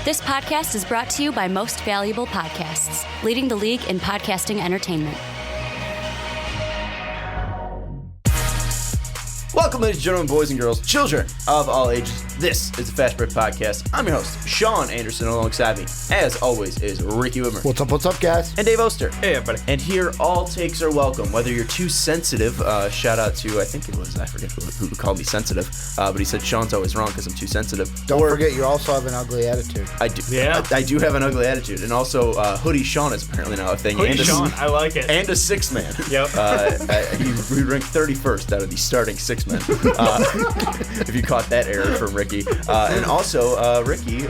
This podcast is brought to you by Most Valuable Podcasts, leading the league in podcasting entertainment. Welcome, ladies and gentlemen, boys and girls, children of all ages. This is the Fast Break Podcast. I'm your host, Sean Anderson. Alongside me, as always, is Ricky Widmer. What's up, guys? And Dave Oster. Hey, everybody. And here, all takes are welcome. Whether you're too sensitive, shout out to, I forget who called me sensitive, but he said Sean's always wrong because I'm too sensitive. Don't forget, you also have an ugly attitude. I do. Yeah. I do have an ugly attitude. And also, Hoodie Sean is apparently now a thing. Hoodie Sean, I like it. And a six man. Yep. He ranked 31st out of the starting six men. If you caught that error from Ricky. And also, Ricky,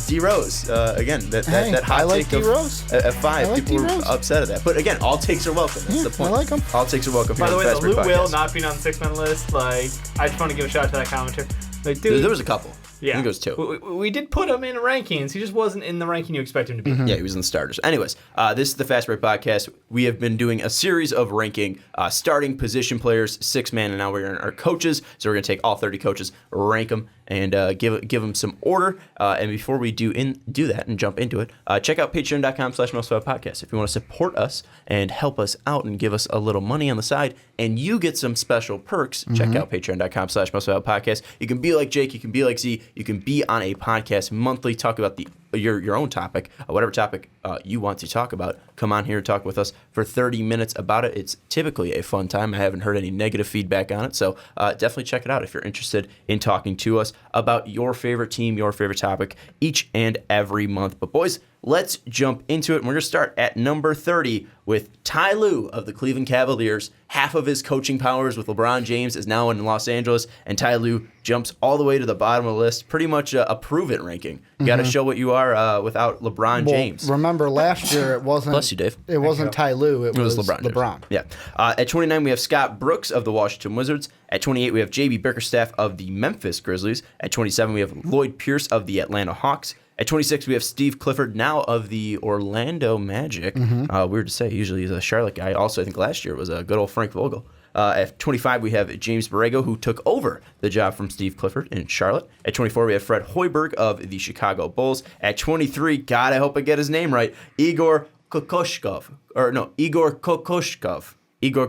D Rose. Again, that hot I like take D Rose. At 5. Like People were D-Rose. upset at that. But again, all takes are welcome. That's the point. I like them. All takes are welcome. By the way, here the on the Fast Lou Break Will Podcast. not being on the six-man list, like, I just want to give a shout out to that commenter. Like, dude, There was a couple. yeah, I think it was 2. We did put him in rankings. He just wasn't in the ranking you expect him to be. Yeah, he was in the starters. Anyways, this is the Fast Break Podcast. We have been doing a series of ranking starting position players, 6-man, and now we're in our coaches. So we're going to take all 30 coaches, rank them, and give them some order. And before we do that and jump into it, check out patreon.com/mostvaluablepodcast if you want to support us and help us out and give us a little money on the side. And you get some special perks. Check out patreon.com/mostvaluablepodcast. You can be like Jake. You can be like Z. You can be on a podcast monthly, talk about your own topic, whatever topic you want to talk about. Come on here and talk with us for 30 minutes about it. It's typically a fun time. I haven't heard any negative feedback on it, so definitely check it out if you're interested in talking to us about your favorite team, your favorite topic, each and every month. But boys, let's jump into it. And we're going to start at number 30 with Ty Lue of the Cleveland Cavaliers. Half of his coaching powers with LeBron James is now in Los Angeles, and Ty Lue jumps all the way to the bottom of the list. Pretty much a prove-it ranking. You got to show what you are without LeBron James. Remember last year it wasn't. Bless you, Dave. It wasn't Ty Lue. It was LeBron. Yeah. At 29, we have Scott Brooks of the Washington Wizards. At 28, we have J.B. Bickerstaff of the Memphis Grizzlies. At 27, we have Lloyd Pierce of the Atlanta Hawks. At 26, we have Steve Clifford, now of the Orlando Magic. Weird to say. Usually he's a Charlotte guy. Also, I think last year it was a good old Frank Vogel. At 25, we have James Borrego, who took over the job from Steve Clifford in Charlotte. At 24, we have Fred Hoiberg of the Chicago Bulls. At 23, God, I hope I get his name right, Igor Kokoshkov. Igor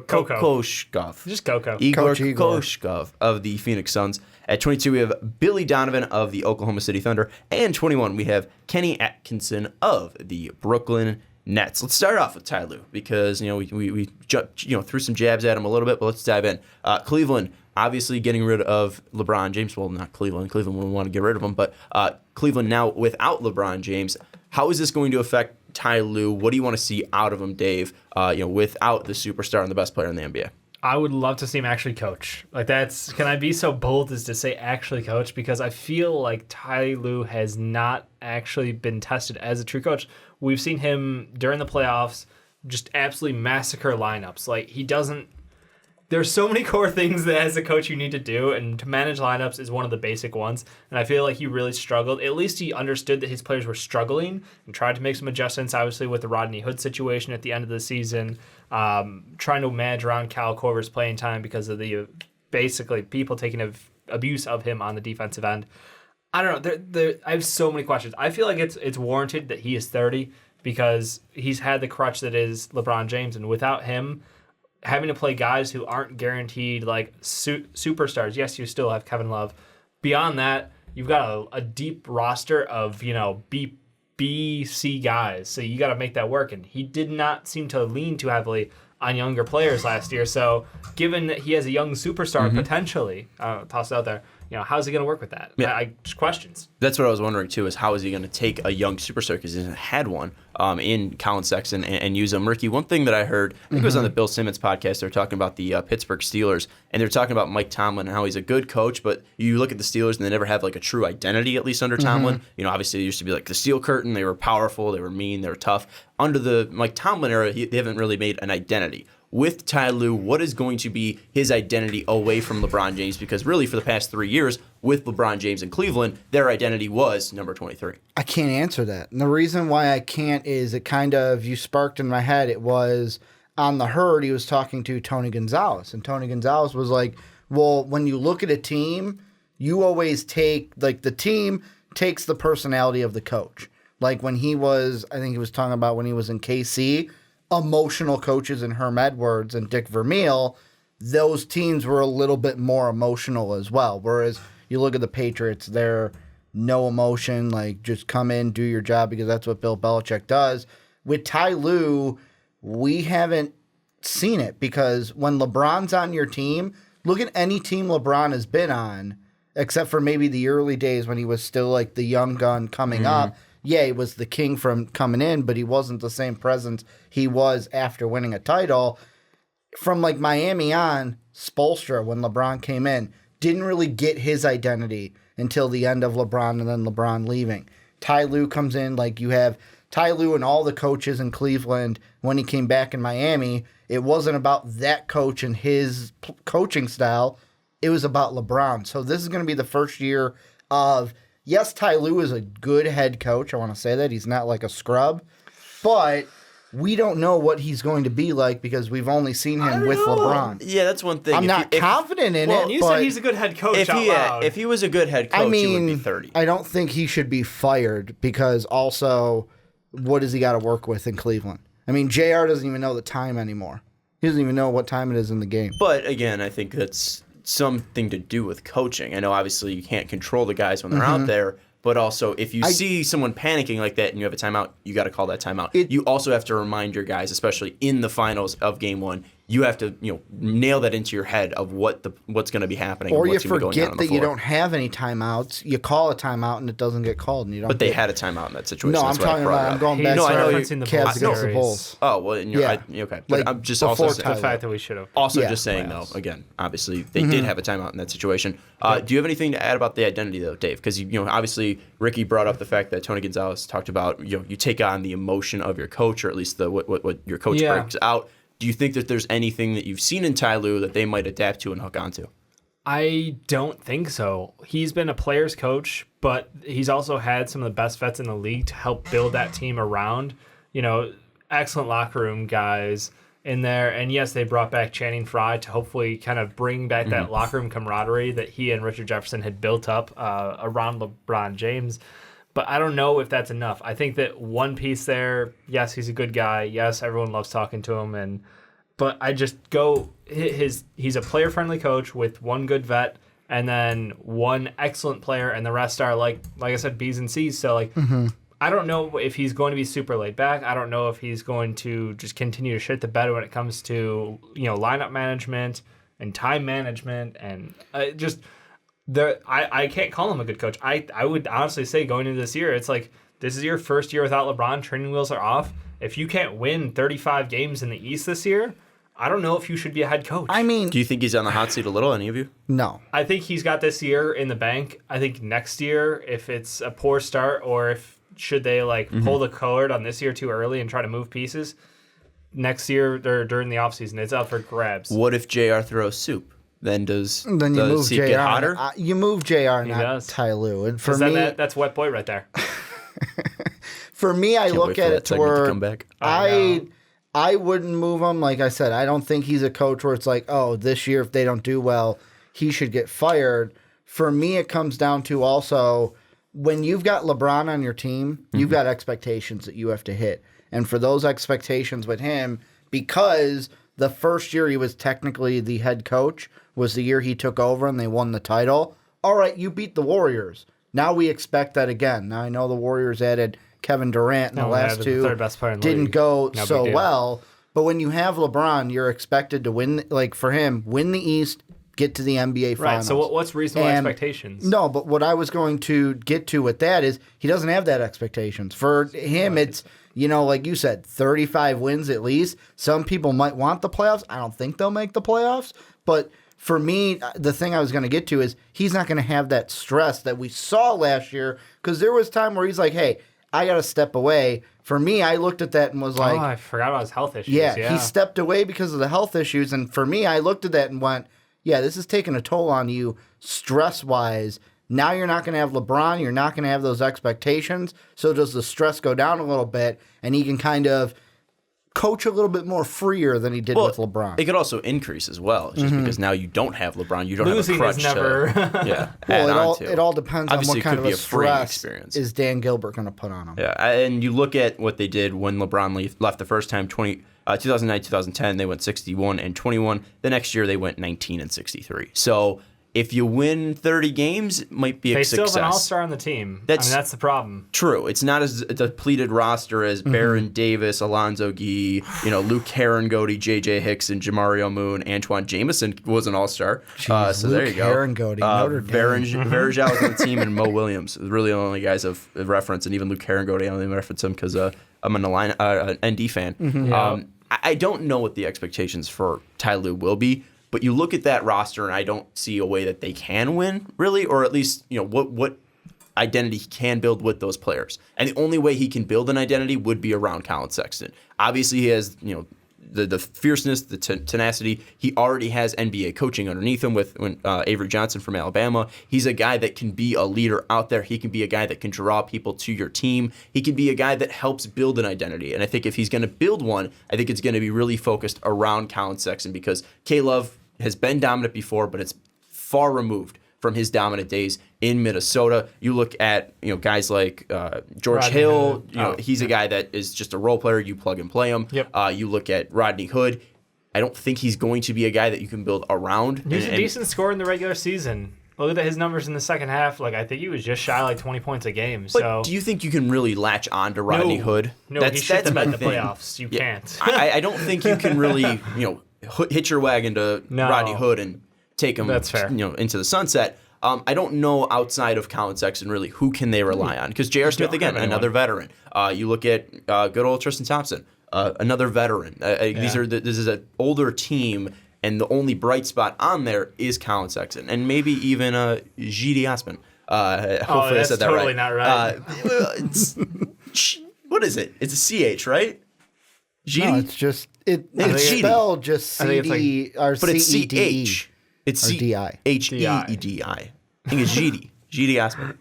Kokoshkov. Just Coco. Igor Kokoshkov of the Phoenix Suns. At 22, we have Billy Donovan of the Oklahoma City Thunder. And 21, we have Kenny Atkinson of the Brooklyn Nets. Let's start off with Ty Lue because we threw some jabs at him a little bit, but let's dive in. Cleveland, obviously getting rid of LeBron James. Well, not Cleveland. Cleveland wouldn't want to get rid of him, but Cleveland now without LeBron James. How is this going to affect Ty Lue? What do you want to see out of him, Dave? Without the superstar and the best player in the NBA. I would love to see him actually coach. Can I be so bold as to say actually coach? Because I feel like Ty Lue has not actually been tested as a true coach. We've seen him during the playoffs just absolutely massacre lineups. Like, he doesn't... There's so many core things that as a coach you need to do, and to manage lineups is one of the basic ones. And I feel like he really struggled. At least he understood that his players were struggling and tried to make some adjustments, obviously, with the Rodney Hood situation at the end of the season, trying to manage around Cal Korver's playing time because of the basically people taking abuse of him on the defensive end. I don't know. I have so many questions. I feel like it's warranted that he is 30 because he's had the crutch that is LeBron James, and without him, having to play guys who aren't guaranteed like superstars. Yes, you still have Kevin Love. Beyond that, you've got a deep roster of B, C guys. So you got to make that work. And he did not seem to lean too heavily on younger players last year. So given that he has a young superstar potentially, toss it out there, how's he going to work with that? Yeah. Just questions. That's what I was wondering, too, is how is he going to take a young superstar, because he hasn't had one, in Colin Sexton and use him. Ricky, one thing that I heard, I think it was on the Bill Simmons podcast, they were talking about the Pittsburgh Steelers, and they were talking about Mike Tomlin and how he's a good coach, but you look at the Steelers and they never have like a true identity, at least under Tomlin. Obviously, they used to be like the Steel Curtain. They were powerful, they were mean, they were tough. Under the Mike Tomlin era, they haven't really made an identity. With Ty Lue, what is going to be his identity away from LeBron James? Because really, for the past 3 years, with LeBron James in Cleveland, their identity was number 23. I can't answer that. And the reason why I can't is it kind of, you sparked in my head, it was on The Herd, he was talking to Tony Gonzalez. And Tony Gonzalez was like, well, when you look at a team, you always take, like, the team takes the personality of the coach. Like when he was, I think he was talking about when he was in KC, emotional coaches in Herm Edwards and Dick Vermeil, those teams were a little bit more emotional as well. Whereas you look at the Patriots, they're no emotion, like just come in, do your job because that's what Bill Belichick does. With Ty Lue, we haven't seen it because when LeBron's on your team, look at any team LeBron has been on, except for maybe the early days when he was still like the young gun coming up. Yeah, he was the king from coming in, but he wasn't the same presence he was after winning a title. From like Miami on, Spoelstra, when LeBron came in, didn't really get his identity until the end of LeBron and then LeBron leaving. Ty Lue comes in, like you have Ty Lue and all the coaches in Cleveland when he came back in Miami. It wasn't about that coach and his coaching style. It was about LeBron. So this is going to be the first year of, yes, Ty Lue is a good head coach. I want to say that. He's not like a scrub. But we don't know what he's going to be like because we've only seen him with LeBron. Yeah, that's one thing. I'm not confident in it. You but said he's a good head coach if out loud. if he was a good head coach, he would be 30. I don't think he should be fired because also, what does he got to work with in Cleveland? I mean, JR doesn't even know the time anymore. He doesn't even know what time it is in the game. But again, I think that's something to do with coaching. I know obviously you can't control the guys when they're out there, but also if you see someone panicking like that and you have a timeout, you got to call that timeout. You also have to remind your guys, especially in the finals of game one, you have to nail that into your head of what's going to be happening. Or and you what's gonna be going on forget on the that you floor. don't have any timeouts. You call a timeout and it doesn't get called, and you don't. But they had a timeout in that situation. No, That's I'm why I talking brought about. it I'm up. going back No, to I know the referencing the Cavs Bulls against the series. Bulls. Oh well, and Yeah. okay. Like, But I'm just before also the Tyler. fact that we should have. Also, Yeah. just saying, Playoffs. though, again, obviously, they did have a timeout in that situation. Do you have anything to add about the identity, though, Dave? Because, obviously, Ricky brought up the fact that Tony Gonzalez talked about, you take on the emotion of your coach, or at least what your coach brings out. Do you think that there's anything that you've seen in Ty Lue that they might adapt to and hook onto? I don't think so. He's been a player's coach, but he's also had some of the best vets in the league to help build that team around. Excellent locker room guys in there. And yes, they brought back Channing Frye to hopefully kind of bring back that locker room camaraderie that he and Richard Jefferson had built up around LeBron James. But I don't know if that's enough. I think that one piece there, yes, he's a good guy. Yes, everyone loves talking to him. But I just go, he's a player-friendly coach with one good vet and then one excellent player, and the rest are, like I said, B's and C's. So, I don't know if he's going to be super laid back. I don't know if he's going to just continue to shit the bed when it comes to, lineup management and time management and just... I can't call him a good coach. I would honestly say going into this year, it's like this is your first year without LeBron. Training wheels are off. If you can't win 35 games in the East this year, I don't know if you should be a head coach. I mean, Do you think he's on the hot seat a little, any of you? no. I think he's got this year in the bank. I think next year, if it's a poor start or if should they pull the cord on this year too early and try to move pieces, next year or during the offseason, it's up for grabs. What if JR throws soup? Then does Then you the move seat JR. get hotter? You move JR, not does. Ty Lue. And for 'Cause me, then that's wet boy right there. for me, I Can't look wait at for it that to segment to where come back. I wouldn't move him. Like I said, I don't think he's a coach where it's like, oh, this year if they don't do well, he should get fired. For me, it comes down to also when you've got LeBron on your team, you've got expectations that you have to hit. And for those expectations with him, because the first year he was technically the head coach was the year he took over and they won the title. All right, you beat the Warriors. Now we expect that again. Now I know the Warriors added Kevin Durant in the last two. The third best player in the didn't league. go No so big deal. well. But when you have LeBron, you're expected to win, for him, win the East, get to the NBA Finals. Right, so what's reasonable And- expectations? No, but what I was going to get to with that is he doesn't have that expectations. For him, it's, like you said, 35 wins at least. Some people might want the playoffs. I don't think they'll make the playoffs. But for me, the thing I was going to get to is he's not going to have that stress that we saw last year because there was time where he's like, hey, I got to step away. For me, I looked at that and was like, I forgot about his health issues. yeah, he stepped away because of the health issues. And for me, I looked at that and went, yeah, this is taking a toll on you stress-wise. Now you're not going to have LeBron. You're not going to have those expectations. So does the stress go down a little bit? And he can kind of coach a little bit more freer than he did with LeBron. It could also increase as well, just because now you don't have LeBron, you don't Losing have a crutch is never. It all depends Obviously, on what kind it of could a be a freeing stress experience. is Dan Gilbert going to put on him. Yeah, and you look at what they did when LeBron left the first time, 2009, 2010, they went 61-21. The next year, they went 19-63. So if you win 30 games, it might be a success. They still have an all-star on the team. That's the problem. True. It's not as a depleted roster as Baron Davis, Alonzo Gee, Luke Herringody, J.J. Hicks, and Jamario Moon. Antoine Jameson was an all-star. So there you go. Herringody, Notre Dame. Varejao was on the team, and Mo Williams. Really the only guys of reference, and even Luke Herringody, I only reference him because I'm an ND fan. I don't know what the expectations for Ty Lue will be. But you look at that roster, and I don't see a way that they can win, really, or at least what identity he can build with those players. And the only way he can build an identity would be around Colin Sexton. Obviously, he has the fierceness, the tenacity. He already has NBA coaching underneath him with Avery Johnson from Alabama. He's a guy that can be a leader out there. He can be a guy that can draw people to your team. He can be a guy that helps build an identity. And I think if he's going to build one, I think it's going to be really focused around Colin Sexton because K-Love has been dominant before, but it's far removed from his dominant days in Minnesota. You look at guys like George Rodney Hill. Hood. He's a guy that is just a role player. You plug and play him. Yep. You look at Rodney Hood. I don't think he's going to be a guy that you can build around. He's a decent scorer in the regular season. Look at his numbers in the second half. I think he was just shy 20 points a game. But So do you think you can really latch on to Rodney Hood? No, he shit them in the playoffs. You can't. I don't think you can really hitch your wagon to Rodney Hood and take him That's fair. Into the sunset. I don't know outside of Colin Sexton really who can they rely on because J.R. Smith again another veteran. You look at good old Tristan Thompson, another veteran. This is an older team, and the only bright spot on there is Colin Sexton and maybe even G.D. Osman. Hopefully I said that totally right. Not right. What is it? It's a CH, right? GD? No, it's just it's spelled just CD or but it's CEDE. CH. It's or DI. HEEDI. I think it's GD. GD Osman.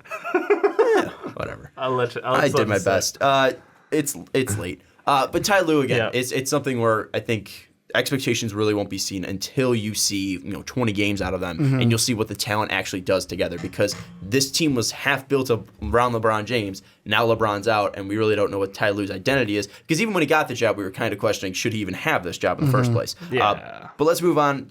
Whatever. I did my best. It's late. But Ty Lue again. Yeah. It's something where I think expectations really won't be seen until you see 20 games out of them, and you'll see what the talent actually does together. Because this team was half built around LeBron James. Now LeBron's out, and we really don't know what Ty Lue's identity is. Because even when he got the job, we were kind of questioning should he even have this job in the first place. Yeah. But let's move on.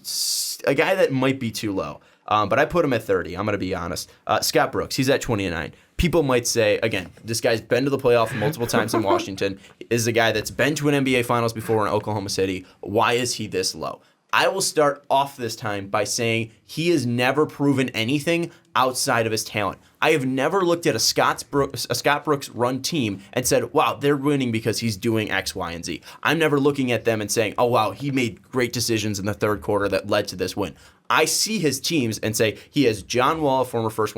A guy that might be too low. But I put him at 30. I'm going to be honest. Scott Brooks, he's at 29. People might say, again, this guy's been to the playoff multiple times in Washington, is a guy that's been to an NBA Finals before in Oklahoma City. Why is he this low? I will start off this time by saying he has never proven anything outside of his talent. I have never looked at a Scott Brooks run team and said, wow, they're winning because he's doing X, Y, and Z. I'm never looking at them and saying, oh, wow, he made great decisions in the third quarter that led to this win. I see his teams and say he has John Wall, former first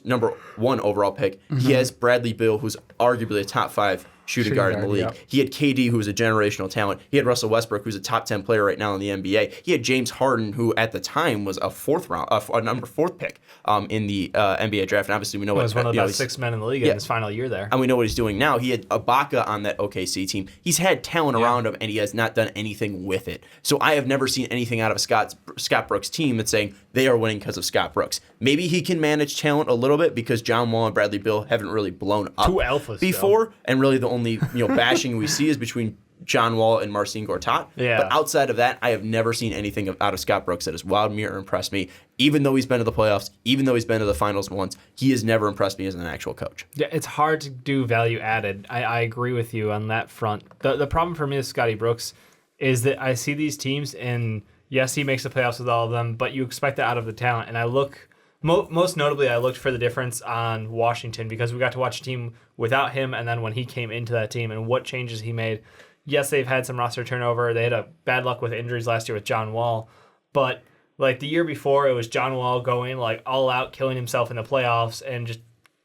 number one overall pick. He has Bradley Beal, who's arguably a top 5 shooting guard in the league. Yeah. He had KD, who was a generational talent. He had Russell Westbrook, who's a top 10 player right now in the NBA. He had James Harden, who at the time was a number 4th pick in the NBA draft. And obviously we know He was one of the best 6 men in the league in his final year there. And we know what he's doing now. He had Ibaka on that OKC team. He's had talent around him, and he has not done anything with it. So I have never seen anything out of Scott Brooks' team that's saying they are winning because of Scott Brooks. Maybe he can manage talent a little bit because John Wall and Bradley Beal haven't really blown up 2 alphas before, and really the only bashing we see is between John Wall and Marcin Gortat. Yeah. But outside of that, I have never seen anything out of Scott Brooks that has wowed me or impressed me. Even though he's been to the playoffs, even though he's been to the finals once, he has never impressed me as an actual coach. Yeah, it's hard to do value added. I agree with you on that front. The problem for me with Scotty Brooks is that I see these teams, and yes, he makes the playoffs with all of them, but you expect that out of the talent. And I look, most notably, I looked for the difference on Washington because we got to watch a team without him, and then when he came into that team and what changes he made. Yes, they've had some roster turnover. They had a bad luck with injuries last year with John Wall, but like the year before, it was John Wall going like all out, killing himself in the playoffs, and just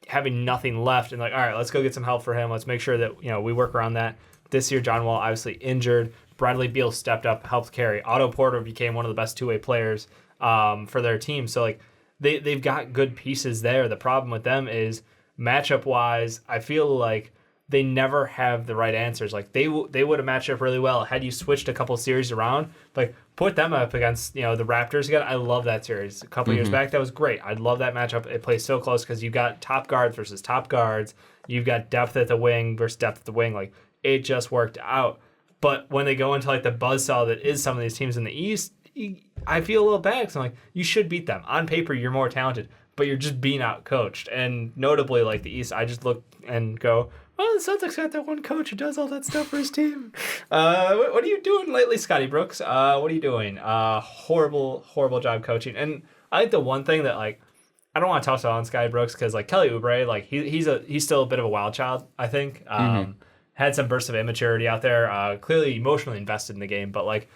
having nothing left. And like, all right, let's go get some help for him. Let's make sure that we work around that. This year, John Wall obviously injured. Bradley Beal stepped up, helped carry. Otto Porter became one of the best two-way players for their team. So like they've got good pieces there. The problem with them is matchup-wise, I feel like they never have the right answers. Like they would have matched up really well had you switched a couple series around. Like put them up against the Raptors again. I love that series. A couple years back, that was great. I love that matchup. It plays so close because you got top guards versus top guards. You've got depth at the wing versus depth at the wing. Like it just worked out. But when they go into like the buzzsaw that is some of these teams in the East, I feel a little bad because I'm like, you should beat them. On paper, you're more talented, but you're just being out coached. And notably, like the East, I just look and go, well, the Celtics got that one coach who does all that stuff for his team. What are you doing lately, Scotty Brooks? What are you doing? Horrible job coaching. And I think the one thing that like I don't want to toss on Scotty Brooks because like Kelly Oubre, like he's still a bit of a wild child. I think had some bursts of immaturity out there. Clearly emotionally invested in the game, but like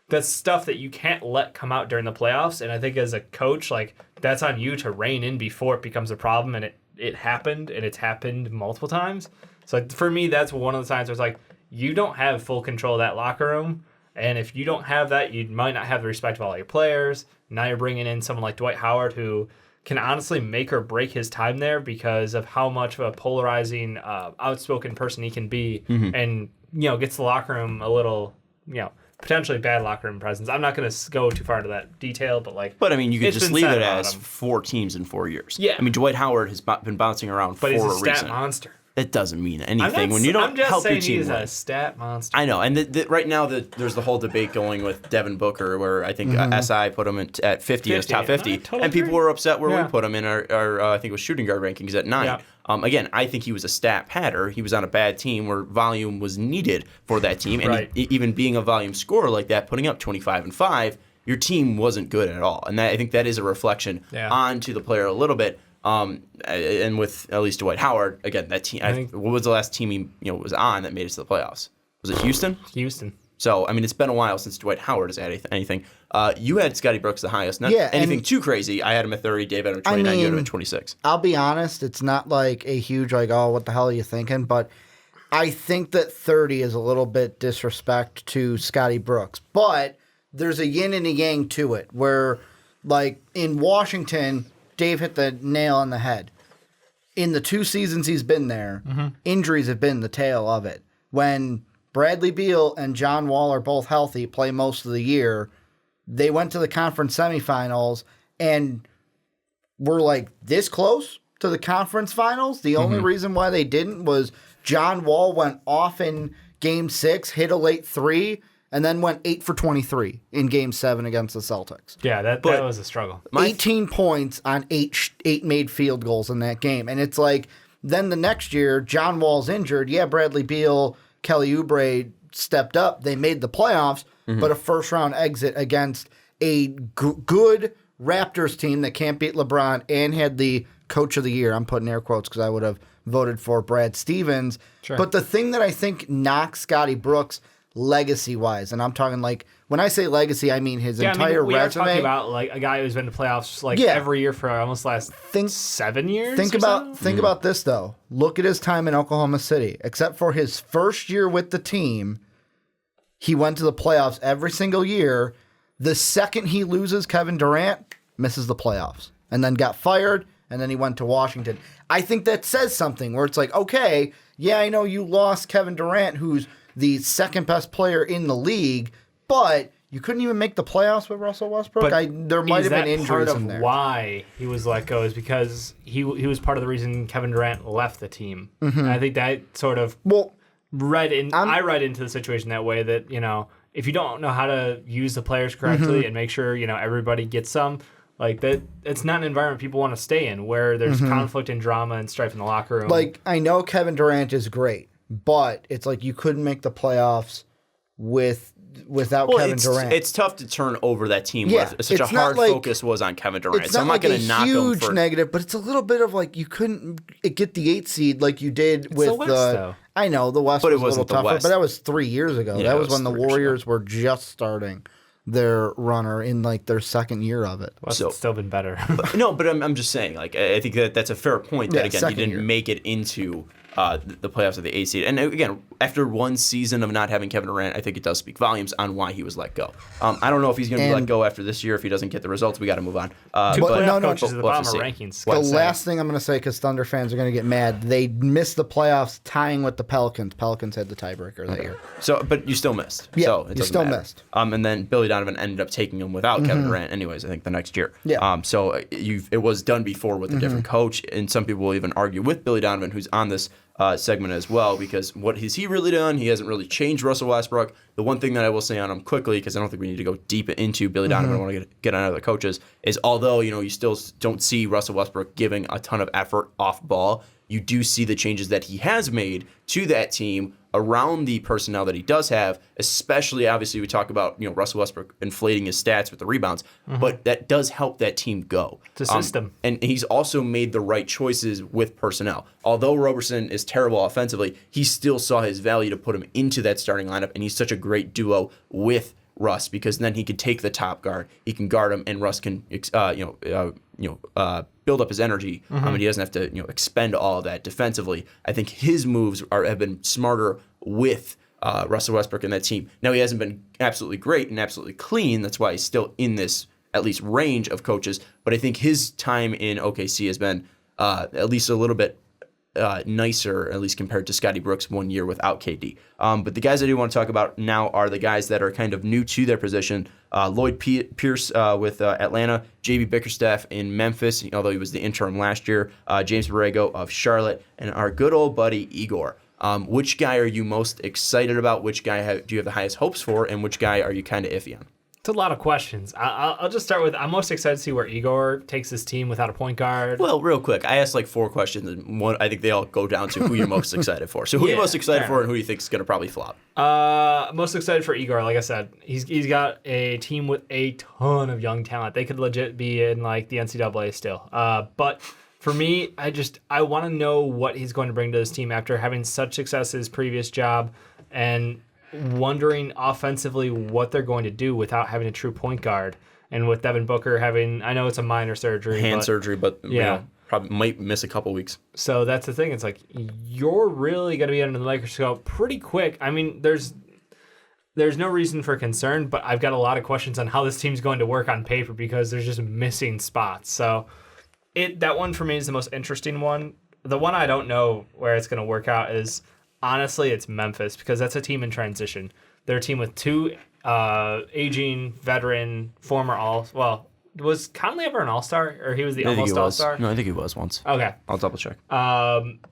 that's stuff that you can't let come out during the playoffs. And I think as a coach, like that's on you to rein in before it becomes a problem. And it happened, and it's happened multiple times. So for me, that's one of the times where it's like, you don't have full control of that locker room. And if you don't have that, you might not have the respect of all your players. Now you're bringing in someone like Dwight Howard, who can honestly make or break his time there because of how much of a polarizing, outspoken person he can be. And, gets the locker room a little, potentially bad locker room presence. I'm not going to go too far into that detail, but like. But I mean, you could just leave it as 4 teams in 4 years. Yeah. I mean, Dwight Howard has been bouncing around for a reason. But he's a stat monster. It doesn't mean anything when you don't help your team. I'm just saying he's win. a stat monster. I know, and right now there's the whole debate going with Devin Booker, where I think SI put him at 50 as top 50, totally and people agree. were upset where we put him in our I think it was shooting guard rankings at 9. Yeah. Again, I think he was a stat patter. He was on a bad team where volume was needed for that team, and Right. even being a volume scorer like that, putting up 25 and 5, your team wasn't good at all, and I think that is a reflection onto the player a little bit. And with at least Dwight Howard, again, that team. What was the last team he was on that made it to the playoffs? Was it Houston? Houston. So I mean, it's been a while since Dwight Howard has had anything. You had Scotty Brooks the highest. Not anything too crazy. I had him at 30. Dave had him at 29. You had him at 26. I'll be honest. It's not like a huge like, oh, what the hell are you thinking? But I think that 30 is a little bit disrespect to Scotty Brooks. But there's a yin and a yang to it, where like in Washington, Dave hit the nail on the head. In the 2 seasons he's been there, injuries have been the tail of it. When Bradley Beal and John Wall are both healthy, play most of the year, they went to the conference semifinals and were like this close to the conference finals. The only reason why they didn't was John Wall went off in Game 6, hit a late 3, and then went 8 for 23 in Game 7 against the Celtics. Yeah, that was a struggle. 18 points on 8 made field goals in that game. And it's like, then the next year, John Wall's injured. Yeah, Bradley Beal, Kelly Oubre stepped up. They made the playoffs, but a first-round exit against a good Raptors team that can't beat LeBron and had the coach of the year. I'm putting air quotes because I would have voted for Brad Stevens. Sure. But the thing that I think knocks Scotty Brooks legacy-wise, and I'm talking like, when I say legacy, I mean his entire we resume. are talking about like a guy who's been to playoffs like every year for almost the last 7 years. Think about this though. Look at his time in Oklahoma City. Except for his first year with the team, he went to the playoffs every single year. The second he loses Kevin Durant, misses the playoffs, and then got fired, and then he went to Washington. I think that says something where it's like, okay, yeah, I know you lost Kevin Durant, who's the second best player in the league, but you couldn't even make the playoffs with Russell Westbrook. There might have been injuries in there. Why he was let go is because he was part of the reason Kevin Durant left the team. And I think that sort of I read into the situation that way, that if you don't know how to use the players correctly and make sure everybody gets some, like that, it's not an environment people want to stay in, where there's conflict and drama and strife in the locker room. Like, I know Kevin Durant is great, but it's like you couldn't make the playoffs without Kevin Durant. It's tough to turn over that team where such a hard focus was on Kevin Durant. So I'm not going to knock him for... It's not like a huge negative, but it's a little bit of like you couldn't get the 8 seed like you did with the West, though. I know the West but was a little tougher, West. but that was 3 years ago. Yeah, that was when the 3 years Warriors were just starting their runner in like their second year of it. West has still been better. but I'm just saying, like, I think that's a fair point. That again, he didn't make it into the playoffs of the 8th seed. And again, after one season of not having Kevin Durant, I think it does speak volumes on why he was let go. I don't know if he's going to be let go after this year. If he doesn't get the results, we got to move on. Two playoff no, coaches at the bottom of rankings. The last thing I'm going to say, because Thunder fans are going to get mad, they missed the playoffs tying with the Pelicans. Pelicans had the tiebreaker that year. So, but you still missed. Yeah, so it you still matter. missed. And then Billy Donovan ended up taking him without Kevin Durant anyways, I think, the next year. Yeah. So it was done before with a different coach, and some people will even argue with Billy Donovan, who's on this segment as well, because what has he really done? He hasn't really changed Russell Westbrook. The one thing that I will say on him quickly, because I don't think we need to go deep into Billy Donovan, I want to get on other coaches, is although you still don't see Russell Westbrook giving a ton of effort off ball, you do see the changes that he has made to that team around the personnel that he does have, especially, obviously, we talk about Russell Westbrook inflating his stats with the rebounds, but that does help that team go. It's a system. And he's also made the right choices with personnel. Although Roberson is terrible offensively, he still saw his value to put him into that starting lineup, and he's such a great duo with Russ, because then he can take the top guard, he can guard him, and Russ can build up his energy, and he doesn't have to expend all of that defensively. I think his moves have been smarter with Russell Westbrook and that team. Now, he hasn't been absolutely great and absolutely clean. That's why he's still in this at least range of coaches. But I think his time in OKC has been at least a little bit nicer, at least compared to Scotty Brooks 1 year without KD. But the guys I do want to talk about now are the guys that are kind of new to their position. Lloyd Pierce with Atlanta, JB Bickerstaff in Memphis, although he was the interim last year, James Borrego of Charlotte, and our good old buddy Igor. Which guy are you most excited about? Which guy do you have the highest hopes for? And which guy are you kind of iffy on? It's a lot of questions. I'll just start with, I'm most excited to see where Igor takes his team without a point guard. Well, real quick, I asked like 4 questions, and I think they all go down to who you're most excited for. So who are you most excited for, and who you think is going to probably flop? Most excited for Igor. Like I said, he's got a team with a ton of young talent. They could legit be in like the NCAA still. But for me, I want to know what he's going to bring to this team after having such success in his previous job, and wondering offensively what they're going to do without having a true point guard. And with Devin Booker having, I know it's a minor surgery. Surgery, but yeah, probably might miss a couple weeks. So that's the thing. It's like, you're really going to be under the microscope pretty quick. I mean, there's no reason for concern, but I've got a lot of questions on how this team's going to work on paper, because there's just missing spots. So that one for me is the most interesting one. The one I don't know where it's going to work out is, honestly, it's Memphis, because that's a team in transition. They're a team with 2 aging, veteran, former was Conley ever an All-Star? Or he was the almost All-Star? No, I think he was once. Okay. I'll double check.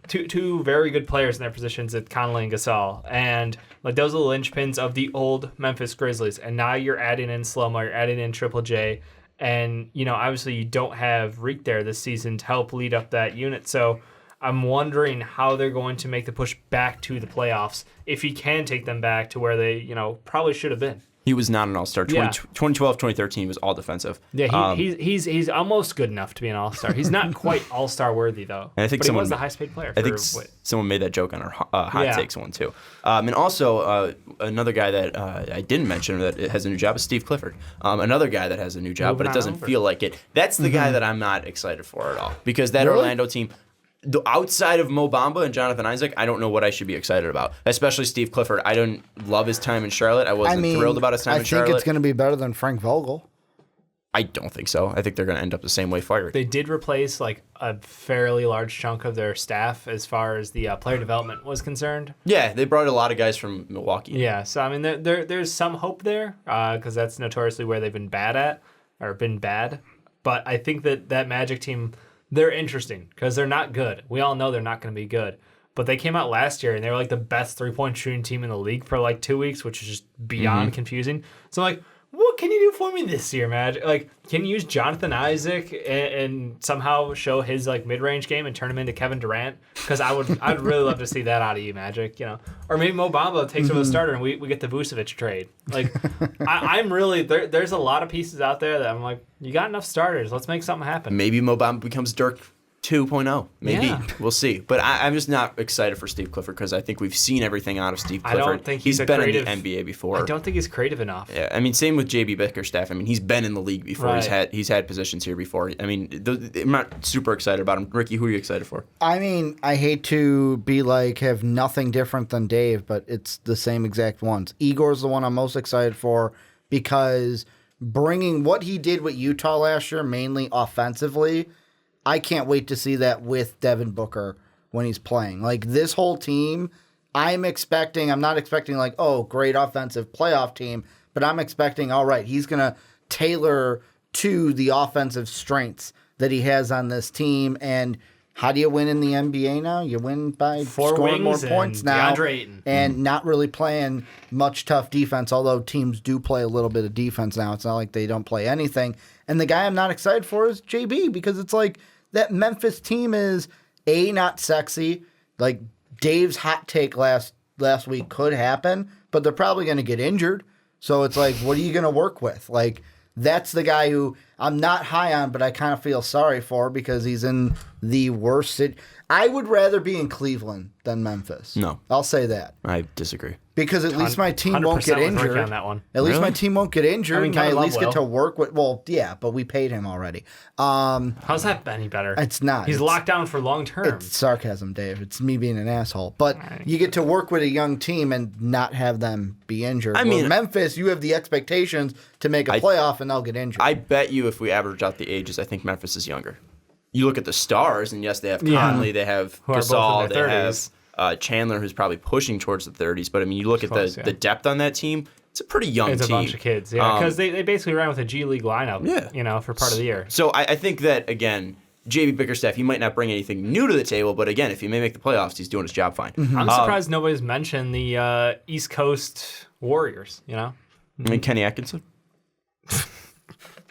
Two very good players in their positions at Conley and Gasol. And like, those are the linchpins of the old Memphis Grizzlies. And now you're adding in Slow-Mo, you're adding in Triple J. And, obviously you don't have Reek there this season to help lead up that unit. So I'm wondering how they're going to make the push back to the playoffs, if he can take them back to where they, probably should have been. He was not an All-Star. 2012, 2013 was all defensive. Yeah, he's almost good enough to be an All-Star. He's not quite All-Star worthy, though. And I think but he was the highest paid player. I think someone made that joke on our Hot Takes one, too. And also, another guy that I didn't mention that has a new job is Steve Clifford. Another guy that has a new job, but it doesn't feel like it. That's the guy that I'm not excited for at all. Because that Orlando team, outside of Mo Bamba and Jonathan Isaac, I don't know what I should be excited about. Especially Steve Clifford. I don't love his time in Charlotte. I wasn't thrilled about his time in Charlotte. I think it's going to be better than Frank Vogel. I don't think so. I think they're going to end up the same way, fired. They did replace like a fairly large chunk of their staff as far as the player development was concerned. Yeah, they brought a lot of guys from Milwaukee. Yeah, so I mean, there's some hope there, because that's notoriously where they've been bad. But I think that Magic team, they're interesting because they're not good. We all know they're not going to be good. But they came out last year and they were like the best 3-point shooting team in the league for like 2 weeks, which is just beyond confusing. So I'm like, what can you do for me this year, Magic? Like, can you use Jonathan Isaac and somehow show his like mid-range game and turn him into Kevin Durant? Because I'd really love to see that out of you, Magic. Or maybe Mo Bamba takes over the starter and we get the Vucevic trade. Like, I'm really there's a lot of pieces out there that I'm like, you got enough starters. Let's make something happen. Maybe Mo Bamba becomes Dirk 2.0, maybe. Yeah. We'll see. But I'm just not excited for Steve Clifford because I think we've seen everything out of Steve I Clifford. don't think he's been creative, in the NBA before. I don't think he's creative enough. Yeah, I mean, same with JB Bickerstaff. I mean, he's been in the league before. Right. He's had positions here before. I mean, I'm not super excited about him. Ricky, who are you excited for? I mean, I hate to be like, have nothing different than Dave, but it's the same exact ones. Igor's the one I'm most excited for because bringing what he did with Utah last year, mainly offensively, I can't wait to see that with Devin Booker when he's playing. Like, this whole team, I'm not expecting like, oh, great offensive playoff team, but I'm expecting, all right, he's going to tailor to the offensive strengths that he has on this team. And how do you win in the NBA now? You win by scoring more points now and not really playing much tough defense, although teams do play a little bit of defense now. It's not like they don't play anything. And the guy I'm not excited for is JB because it's like that Memphis team is, A, not sexy. Like, Dave's hot take last week could happen, but they're probably going to get injured. So it's like, what are you going to work with? Like, that's the guy who I'm not high on, but I kind of feel sorry for because he's in the worst city. I would rather be in Cleveland than Memphis. No. I'll say that. I disagree. Because at least my team won't get 100% with injured. Ricky on that one. At least Really? my team won't get injured, I mean, and I Kevin at Love least get will. to work with. Well, yeah, but we paid him already. How's that any better? It's not. He's It's- locked down for long term. It's sarcasm, Dave. It's me being an asshole. But you get to work with a young team and not have them be injured. I mean, Memphis, you have the expectations to make a playoff, and they'll get injured. I bet you if we average out the ages, I think Memphis is younger. You look at the stars, and yes, they have Conley, they have Who are both in Gasol, their they 30s. have Chandler, who's probably pushing towards the 30s. But I mean, you look at the depth on that team; it's a pretty young It's team. a bunch of kids, yeah, because they basically ran with a G League lineup, Yeah. for part of the year. So I think that again, JB Bickerstaff, he might not bring anything new to the table, but again, if he may make the playoffs, he's doing his job fine. I'm surprised nobody's mentioned the East Coast Warriors. I mean, Kenny Atkinson.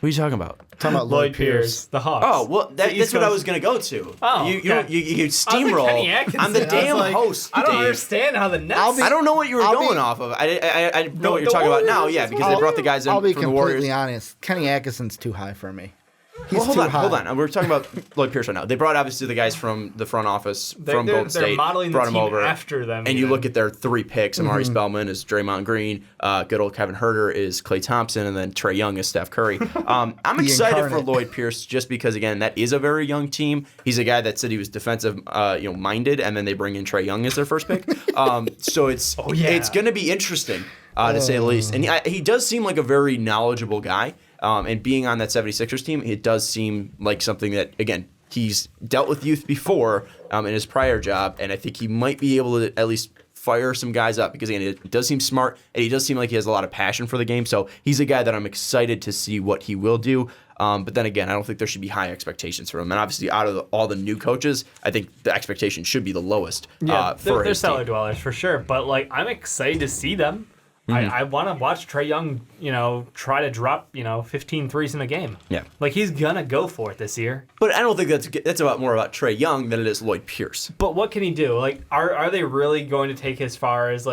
What are you talking about? talking about Lloyd Pierce, the Hawks. Oh, well, The that's East what I Coast- was going to go to. Oh, you okay. you I steamroll. was like, Kenny Atkinson. I'm the I was damn like, host, I don't Dave. understand how the Nets. I don't know what you were I'll going be- off of. I know what you're the talking about now, Warriors yeah, is because they brought the guys in I'll be from the completely Warriors. honest. Kenny Atkinson's too high for me. He's Well, too high. hold on. We're talking about Lloyd Pierce right now. They brought obviously the guys from the front office from They're Golden State. modeling the brought them team over after them, and you even. look at their 3 picks. Amari Spellman is Draymond Green. Good old Kevin Huerter is Klay Thompson, and then Trae Young is Steph Curry. I'm excited for incarnate. Lloyd Pierce just because again that is a very young team. He's a guy that said he was defensive, minded, and then they bring in Trae Young as their first pick. So it's going to be interesting to say the least. And he does seem like a very knowledgeable guy. And being on that 76ers team, it does seem like something that, again, he's dealt with youth before in his prior job, and I think he might be able to at least fire some guys up because, again, it does seem smart, and he does seem like he has a lot of passion for the game, so he's a guy that I'm excited to see what he will do. But then again, I don't think there should be high expectations for him. And obviously, out of all the new coaches, I think the expectation should be the lowest for they're his cellar team. dwellers for sure. But I'm excited to see them. I want to watch Trae Young, try to drop 15 threes in a game. Yeah. He's gonna go for it this year. But I don't think that's more about Trae Young than it is Lloyd Pierce. But what can he do? Are they really going to take as far as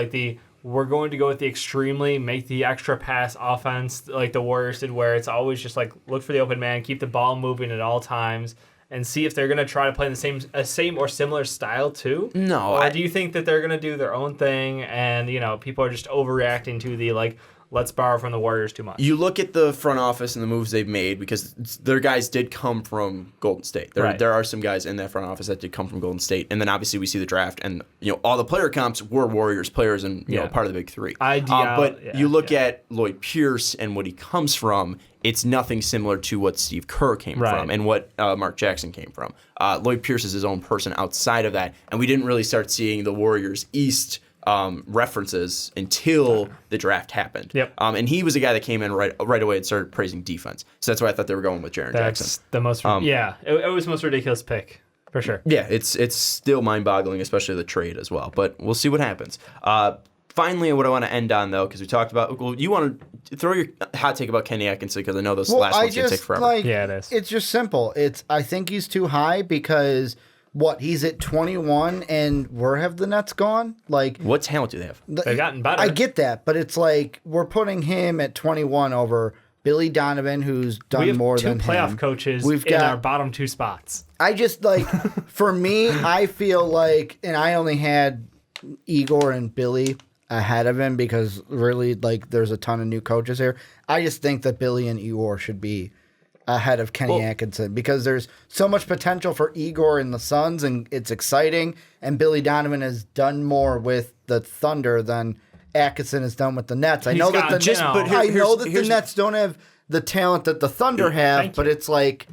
we're going to go with the extremely make the extra pass offense like the Warriors did, where it's always just look for the open man, keep the ball moving at all times, and see if they're going to try to play in the same or similar style too? No, Or do you think that they're going to do their own thing and people are just overreacting to the let's borrow from the Warriors too much? You look at the front office and the moves they've made because their guys did come from Golden State. There are some guys in that front office that did come from Golden State, and then obviously we see the draft, and all the player comps were Warriors players and part of the big three. You look at Lloyd Pierce and what he comes from. It's nothing similar to what Steve Kerr came from and what Mark Jackson came from. Lloyd Pierce is his own person outside of that, and we didn't really start seeing the Warriors East references until the draft happened. Yep. And he was a guy that came in right away and started praising defense. So that's why I thought they were going with Jaren Jackson. That's the most. It was the most ridiculous pick for sure. Yeah, it's still mind-boggling, especially the trade as well. But we'll see what happens. Finally, what I want to end on, though, because we talked about, you want to throw your hot take about Kenny Atkinson, because I know those last ones can take forever. Yeah, it is. It's just simple. I think he's too high because, he's at 21 and where have the Nets gone? What talent do they have? They've gotten better. I get that, but it's we're putting him at 21 over Billy Donovan, who's done more than him. We have two playoff coaches in our bottom 2 spots. I just, like, for me, I feel like, and I only had Igor and Billy ahead of him because really, like, there's a ton of new coaches here. I just think that Billy and Igor should be ahead of Kenny Atkinson because there's so much potential for Igor in the Suns, and it's exciting. And Billy Donovan has done more with the Thunder than Atkinson has done with the Nets. I know that the Nets don't have the talent that the Thunder have, but it's like...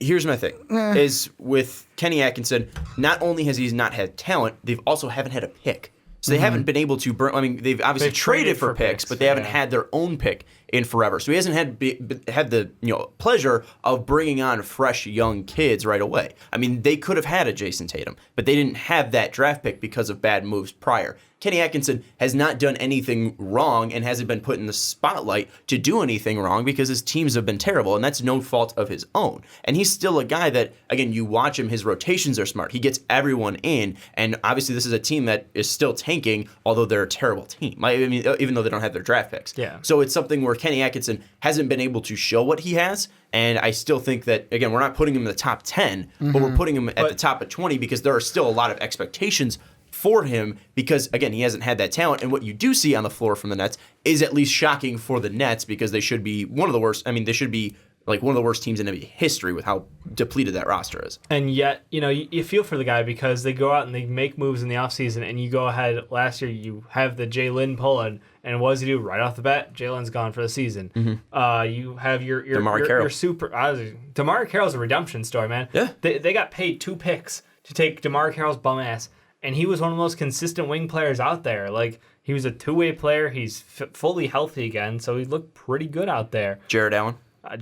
Here's my thing, is with Kenny Atkinson, not only has he not had talent, they've also haven't had a pick. So they haven't been able to burn. I mean, they've obviously traded for picks, but they haven't had their own pick in forever. So he hasn't had the pleasure of bringing on fresh young kids right away. I mean, they could have had a Jason Tatum, but they didn't have that draft pick because of bad moves prior. Kenny Atkinson has not done anything wrong and hasn't been put in the spotlight to do anything wrong because his teams have been terrible, and that's no fault of his own. And he's still a guy that, again, you watch him, his rotations are smart. He gets everyone in, and obviously this is a team that is still tanking, although they're a terrible team. I mean, even though they don't have their draft picks. Yeah. So it's something where Kenny Atkinson hasn't been able to show what he has, and I still think that, again, we're not putting him in the top 10, but we're putting him at the top of 20 because there are still a lot of expectations for him because, again, he hasn't had that talent. And what you do see on the floor from the Nets is at least shocking for the Nets because they should be one of the worst. I mean, they should be like one of the worst teams in NBA history with how depleted that roster is. And yet, you feel for the guy because they go out and they make moves in the offseason, and you go ahead last year, you have the Jalen pulling, and what does he do right off the bat? Jalen's gone for the season. You have your super... DeMar Carroll's a redemption story, man. Yeah. They got paid 2 picks to take DeMar Carroll's bum ass, and he was one of the most consistent wing players out there. Like, he was a two-way player. He's fully healthy again, so he looked pretty good out there. Jared Allen?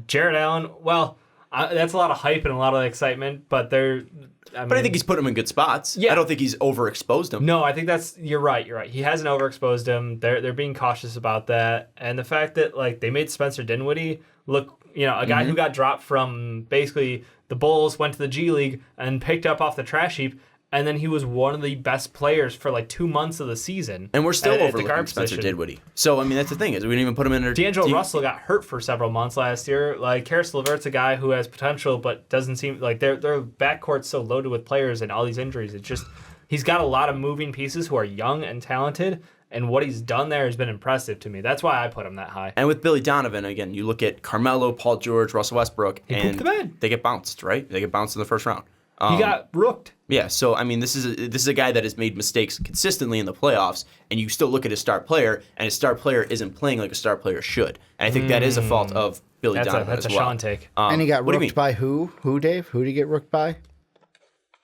Jared Allen, well, that's a lot of hype and a lot of excitement, but I think he's put him in good spots. Yeah. I don't think he's overexposed him. No, I think you're right. He hasn't overexposed him. They're being cautious about that. And the fact that, like, they made Spencer Dinwiddie look, a guy who got dropped from basically the Bulls, went to the G League, and picked up off the trash heap. And then he was one of the best players for like 2 months of the season. And we're still overlooking Spencer Dinwiddie. So, I mean, that's the thing is we didn't even put him in our D'Angelo Russell got hurt for several months last year. Like, Karis LeVert's a guy who has potential, but doesn't seem like their backcourt's so loaded with players and all these injuries. It's just he's got a lot of moving pieces who are young and talented. And what he's done there has been impressive to me. That's why I put him that high. And with Billy Donovan, again, you look at Carmelo, Paul George, Russell Westbrook, and they get bounced, right? They get bounced in the first round. He got rooked. Yeah, so I mean, this is a guy that has made mistakes consistently in the playoffs, and you still look at his star player, and his star player isn't playing like a star player should. And I think that is a fault of Billy Donovan that's as well. Sean take. And he got rooked by who? Who, Dave? Who did he get rooked by?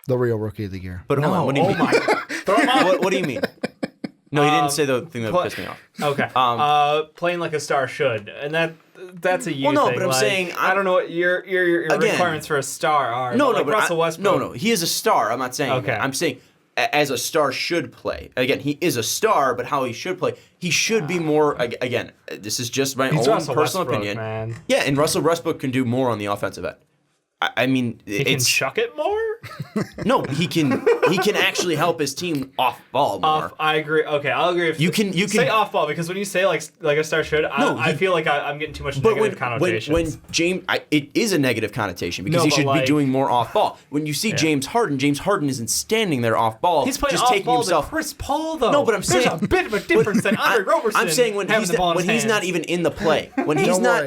The real rookie of the year. But hold on, what do you mean? Throw him out. What do you mean? No, he didn't say the thing that pissed me off. Okay. Playing like a star should, and that's a you thing. But I'm saying I don't know what your requirements for a star are. But Russell Westbrook. No, he is a star. I'm not saying that. I'm saying as a star should play. Again, he is a star, but how he should play, he should be more. Again, this is just my own personal opinion. Man. Yeah, and Russell Westbrook can do more on the offensive end. I mean, he can chuck it more. No, he can actually help his team off ball more. I agree. Okay, I'll agree. If you can say off ball because when you say like a star should, I feel like I'm getting too much negative connotations. When James, it is a negative connotation because he should be doing more off ball. When you see James Harden isn't standing there off ball. He's playing just off taking ball himself. To Chris Paul though. No, but I'm saying there's a bit of a difference than Andre Roberson. I'm saying when he's not even in the play, when he's not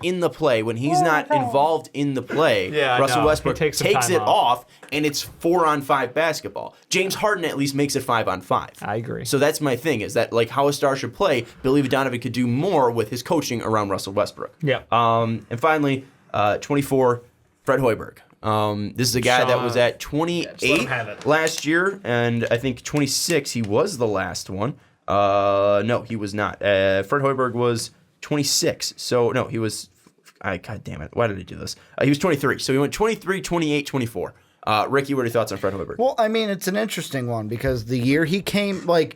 in the play, when he's not involved in the play, Russell Westbrook takes it off. And it's 4-on-5 basketball. James Harden at least makes it 5-on-5. I agree. So that's my thing, is that like how a star should play, Billy Donovan could do more with his coaching around Russell Westbrook. Yeah. And finally, 24, Fred Hoiberg. This is a guy that was at 28 last year, and I think 26 he was the last one. No, he was not. Fred Hoiberg was 26. So no, he was. God damn it! Why did I do this? He was 23. So he went 23, 28, 24. Ricky, what are your thoughts on Fred Hoiberg? Well, I mean, it's an interesting one because the year he came in,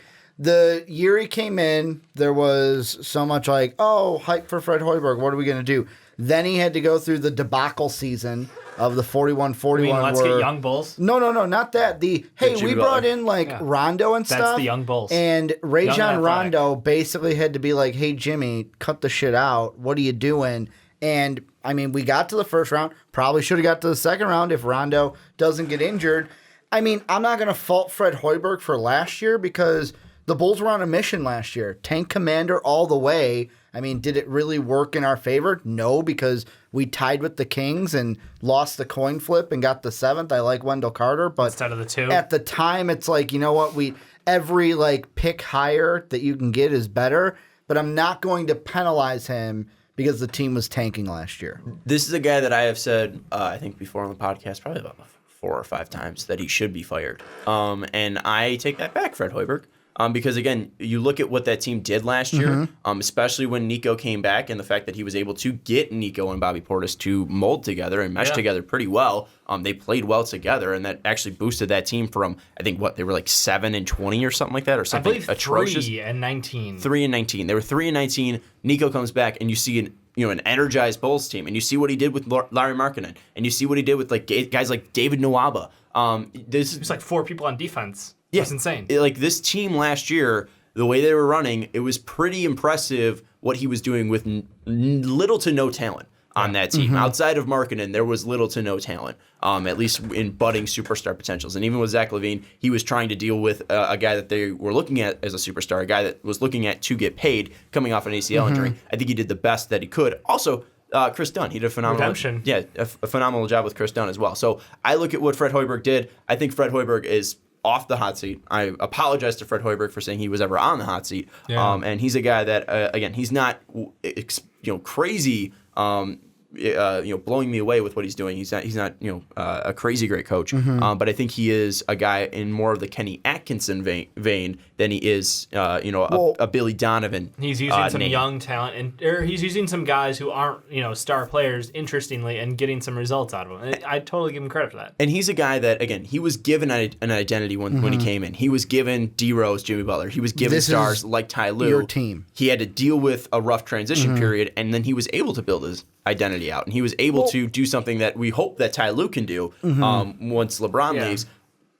there was so much like, oh, hype for Fred Hoiberg. What are we going to do? Then he had to go through the debacle season of the 41-41 I mean, let's were... get young bulls. No, not that. We brought in Rondo and stuff. That's the young bulls. And Rajon Rondo basically had to be like, hey, Jimmy, cut the shit out. What are you doing? And, I mean, we got to the first round. Probably should have got to the second round if Rondo doesn't get injured. I mean, I'm not going to fault Fred Hoiberg for last year because the Bulls were on a mission last year. Tank commander all the way. I mean, did it really work in our favor? No, because we tied with the Kings and lost the coin flip and got the 7th. I like Wendell Carter, but instead of the 2. At the time, it's like, you know what? Every pick higher that you can get is better, but I'm not going to penalize him because the team was tanking last year. This is a guy that I have said, I think before on the podcast, probably about 4 or 5 times, that he should be fired. And I take that back, Fred Hoiberg. Because, again, you look at what that team did last year, especially when Nico came back and the fact that he was able to get Nico and Bobby Portis to mold together and mesh together pretty well. They played well together, and that actually boosted that team from, I think, they were 7-20 or something like that, or something atrocious. 3-19. 3-19. They were 3-19. Nico comes back, and you see an energized Bulls team, and you see what he did with Larry Markkanen, and you see what he did with guys like David Nwaba. There's 4 people on defense. Yeah, it's insane. This team last year, the way they were running, it was pretty impressive what he was doing with little to no talent on that team. Outside of Markkanen, there was little to no talent, at least in budding superstar potentials. And even with Zach LaVine, he was trying to deal with a guy that they were looking at as a superstar, a guy that was looking at to get paid coming off an ACL injury. I think he did the best that he could. Also, Chris Dunn, he did a phenomenal phenomenal job with Chris Dunn as well. So I look at what Fred Hoiberg did. I think Fred Hoiberg is off the hot seat. I apologize to Fred Hoiberg for saying he was ever on the hot seat. And he's a guy that, again, he's not crazy. Blowing me away with what he's doing. He's not a crazy great coach. But I think he is a guy in more of the Kenny Atkinson vein than he is, a Billy Donovan. He's using some young talent, or he's using some guys who aren't, star players, interestingly, and getting some results out of them. And I totally give him credit for that. And he's a guy that, again, he was given an identity when he came in. He was given D Rose, Jimmy Butler. He was given stars like Ty Lue. Your team. He had to deal with a rough transition period, and then he was able to build his identity out, and he was able to do something that we hope that Ty Lue can do once LeBron leaves.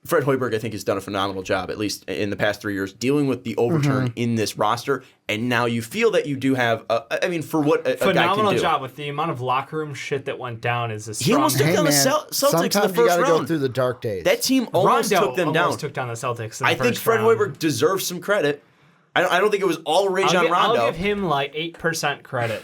Fred Hoiberg, I think, has done a phenomenal job, at least in the past 3 years, dealing with the overturn in this roster. And now you feel that you do have, for what a guy can do. Phenomenal job with the amount of locker room shit that went down is a strong... He almost took down the Celtics in the first round. Sometimes you got to go through the dark days. That team almost Rondo took them down. almost took down the Celtics in the I think first Fred round. Hoiberg deserves some credit. I don't think it was all Rajon Rondo. I'll give him 8% credit.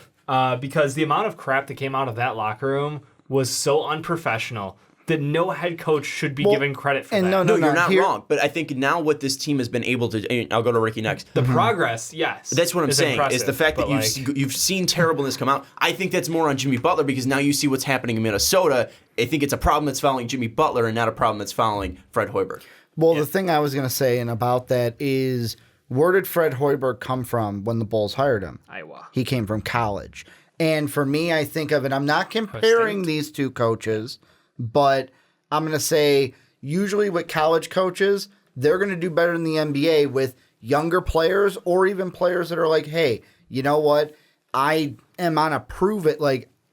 Because the amount of crap that came out of that locker room was so unprofessional that no head coach should be given credit for that. No, you're not wrong. But I think now what this team has been able to... I'll go to Ricky next. The progress, yes. That's what I'm saying, is the fact that but you've seen terribleness come out. I think that's more on Jimmy Butler because now you see what's happening in Minnesota. I think it's a problem that's following Jimmy Butler and not a problem that's following Fred Hoiberg. Well, the thing I was going to say and about that is, where did Fred Hoiberg come from when the Bulls hired him? Iowa. He came from college. And for me, I think of it, I'm not comparing these two coaches, but I'm going to say usually with college coaches, they're going to do better in the NBA with younger players or even players that are like, hey, you know what? I am on a prove it,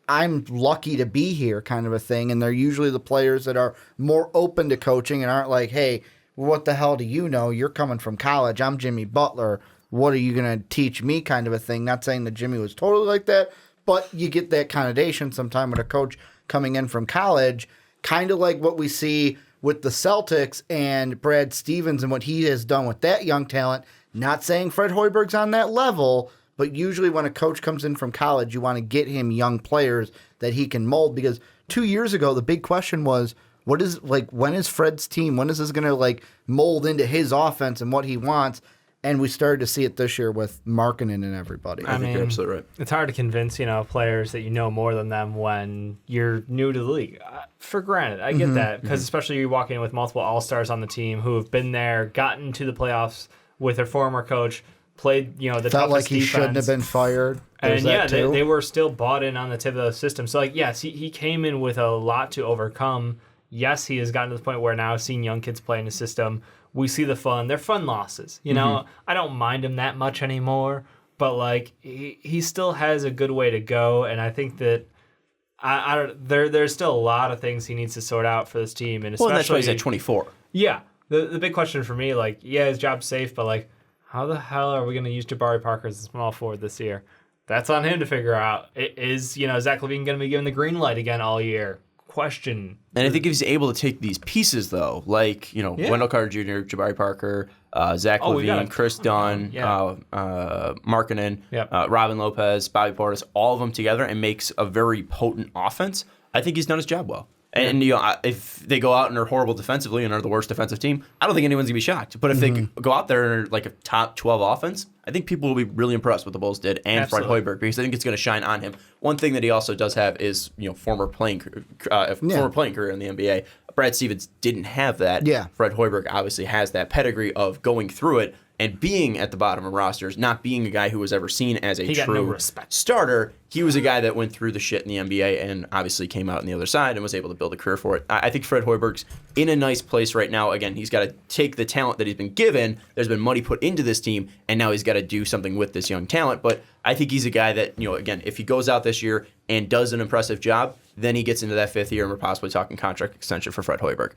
I'm lucky to be here kind of a thing. And they're usually the players that are more open to coaching and aren't like, hey, what the hell do you know? You're coming from college. I'm Jimmy Butler. What are you going to teach me kind of a thing? Not saying that Jimmy was totally like that, but you get that connotation sometime with a coach coming in from college, kind of like what we see with the Celtics and Brad Stevens and what he has done with that young talent. Not saying Fred Hoiberg's on that level, but usually when a coach comes in from college, you want to get him young players that he can mold. Because 2 years ago, the big question was, when is Fred's team? When is this going to mold into his offense and what he wants? And we started to see it this year with Markkanen and everybody. I think you're absolutely right. It's hard to convince, players that you know more than them when you're new to the league. For granted, I get that, because especially you're walking in with multiple all-stars on the team who have been there, gotten to the playoffs with their former coach, played, the toughest defense. Felt like he shouldn't have been fired. And they were still bought in on the tip of the system. So, yes, he came in with a lot to overcome. Yes, he has gotten to the point where now seeing young kids play in the system, we see the fun. They're fun losses. I don't mind him that much anymore, but he still has a good way to go. And I think that I don't. There's still a lot of things he needs to sort out for this team, and especially Well, and that's why he's at 24. Yeah, the big question for me, like, yeah, his job's safe, but like, how the hell are we going to use Jabari Parker as a small forward this year? That's on him to figure out. Is Zach LaVine going to be given the green light again all year? Question. And I think if he's able to take these pieces, though, like, Wendell Carter Jr., Jabari Parker, Zach LaVine, Chris Dunn, Markkanen, Robin Lopez, Bobby Portis, all of them together and makes a very potent offense, I think he's done his job well. And if they go out and are horrible defensively and are the worst defensive team, I don't think anyone's going to be shocked. But if they go out there and are like a top 12 offense, I think people will be really impressed with what the Bulls did and Fred Hoiberg, because I think it's going to shine on him. One thing that he also does have is former playing career in the NBA. Brad Stevens didn't have that. Yeah. Fred Hoiberg obviously has that pedigree of going through it and being at the bottom of rosters, not being a guy who was ever seen as a true starter. He was a guy that went through the shit in the NBA and obviously came out on the other side and was able to build a career for it. I think Fred Hoiberg's in a nice place right now. Again, he's got to take the talent that he's been given. There's been money put into this team, and now he's got to do something with this young talent. But I think he's a guy that, again, if he goes out this year and does an impressive job, then he gets into that fifth year and we're possibly talking contract extension for Fred Hoiberg.